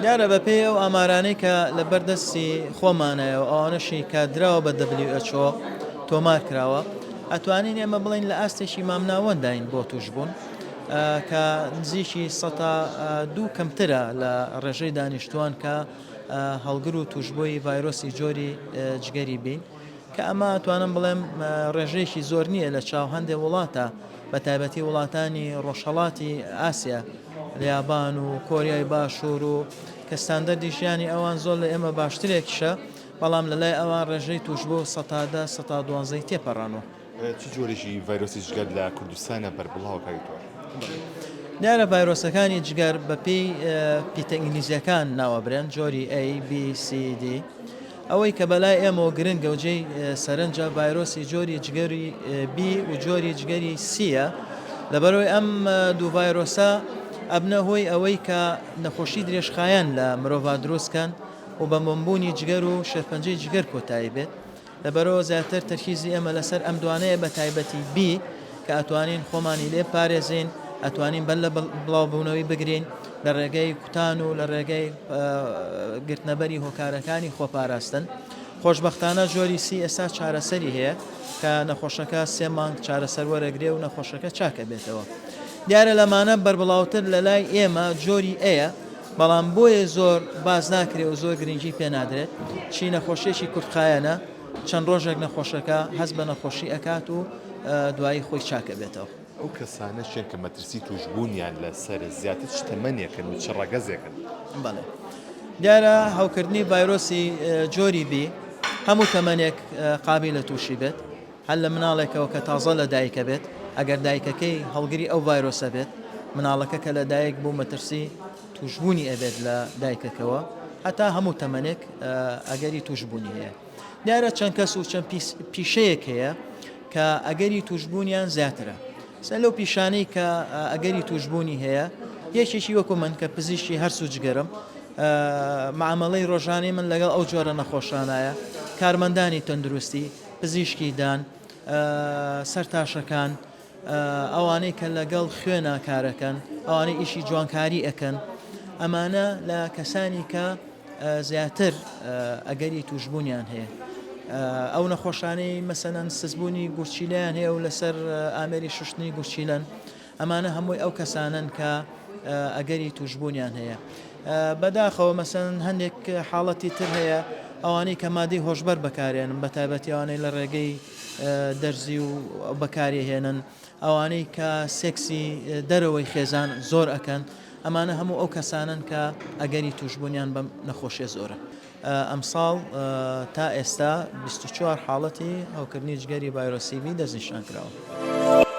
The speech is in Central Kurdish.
دیارە بەپێی ئەو ئامارانەی کە لە بەردەستی خۆمانایە و ئەوانەشی کە درراوە بە WHO تۆمار کراوە ئەتوانین ئێمە بڵین لە ئاستێکی مامناوەنداین بۆ توشبوون کە نزیکی 102 کەمترە لە ڕێژەی دانیشتوان کە هەڵگر و توشببووی ڤایرۆسی جۆری جگەری بین کە ئەمە ئەتوانم بڵێم ڕێژەیەکی زۆر نییە لە چاو هەندێک وڵاتە بە تایبەتی وڵاتانی ڕۆژهەڵاتی ئاسیا لە یابان و کۆریای باشوور و کە ستاندەردی ژیانی ئەوان زۆر لە ئێمە باشترێکشە بەڵام لەلای ئەوان ڕێژەی توشببوو 112 تێپەڕانەوە. چ جۆرێکی ڤایرۆسی جگەر لە کوردستانە بەربڵاو کاریتوە؟ دیارە ڤایرۆسەکانی جگەر بەپێی پیتە ئینگلیزیەکان ناوەبرێن جۆری A B C D ئەوەی کە بەلای ئێمەوە گرنگە و جێی سەرنجە ڤایرۆسی جۆری جگەری B و جۆری جگەری Cە لەبەرەوەی ئەم دوو ڤایرۆسە ئەبنە هۆی ئەوەی کە نەخۆشی درێژخایەن لە مرۆڤ دروستکەن و بە مەمبوونی جگەر و شێرپەنجەی جگەر کۆتایی بێت لەبەرەوە زیاتر تەرکیزی ئەمە لەسەر ئەم دوانەیە بە تایبەتی B کە ئەتوانین خۆمانی لێ پارێزین ئەتوانین بەر لە بڵاوبوونەوەی بگرین لە ڕێگەی کوتان و لە ڕێگەی گرتنەبەری هۆکارەکانی خۆپاراستن. خۆشببختانە جۆری سی ئێستا چارەسەری هەیە کە نەخۆشەکە 3 مانگ چارەسەر وەرەگرێ و نەخۆشەکە چاکە بێتەوە. دیارە لەمانە بربڵاوتر لە لای ئێمە جۆری ئەیە بەڵام بۆیە زۆر باز ناکرێ و زۆر گرنگی پێنادرێت چی نەخۆشیێکی کورتخایەنە چەند ڕۆژێک نەخۆشەکە هەست بە نەخۆشی ئەکات و دوایی خۆی چاکە بێتەوە. ئەو کەسانە شێن کە مەترسی توشببوونیان لەسەر زیاتر شتەمەنیەکەن و چ ڕەگەزێکن. بەڵێ دیارە هەوکردنی ڤایرۆسی جۆری B هەموو تەمەنێک قابل لە تووشی بێت هەر لە مناڵێکەوە کە تازە لە دایکە بێت ئەگەر دایکەکەی هەڵگری ئەو ڤایرۆسە بێت مناڵەکە کە لە دایک بوو مەترسی توشببوونی ئەبێت لە دایکەکەوە هەتا هەموو تەمەنێک ئەگەری توشببوونی هەیە. دیارە چەند کەس و چەند پیشەیەک هەیە کە ئەگەری توشببوونیان زیاترە سەر لەو پیشانەی کە ئەگەری توشببوونی هەیە یەکێکی وەکو من کە پزیشکی هەرسوو جگەرم معاملەی ڕۆژانەی من لەگەڵ ئەو جۆرە نەخۆشانایە کارمەندانی تەندروستی پزیشکی دان سەرتاشەکان ئەوانەی کە لەگەڵ خوێنە کارەکەن ئەوانەی ئیشی جوانکاری ئەکەن ئەمانە لە کەسانی کە زیاتر ئەگەری توشببوونیان هەیە ئەو نەخۆشانەی مەسەنەن سزبوونی گورچیلیان هەیە و لەسەر ئامێری شوشتنی گورچیلەن ئەمانە هەمووی ئەو کەسانن کە ئەگەری توشببوونیان هەیە. بەداخەوە مەسەن هەندێک حاڵەتی تر هەیە ئەوانەی کە مادەی هۆشبەر بەکارێنن بە تایبەتی ئەوانەی لە ڕێگەی دەرزی و بەکارهێنن ئەوانەی کە سێکسی دەرەوەی خێزان زۆر ئەکەن ئەمانە هەموو ئەو کەسانن کە ئەگەری توشببوونیان بەم نەخۆشیە زۆرە. ئەمساڵ تا ئێستا 24 حاڵەتی هەوکردنی جگەری ڤایرۆسی B دەستنیشان کراوە.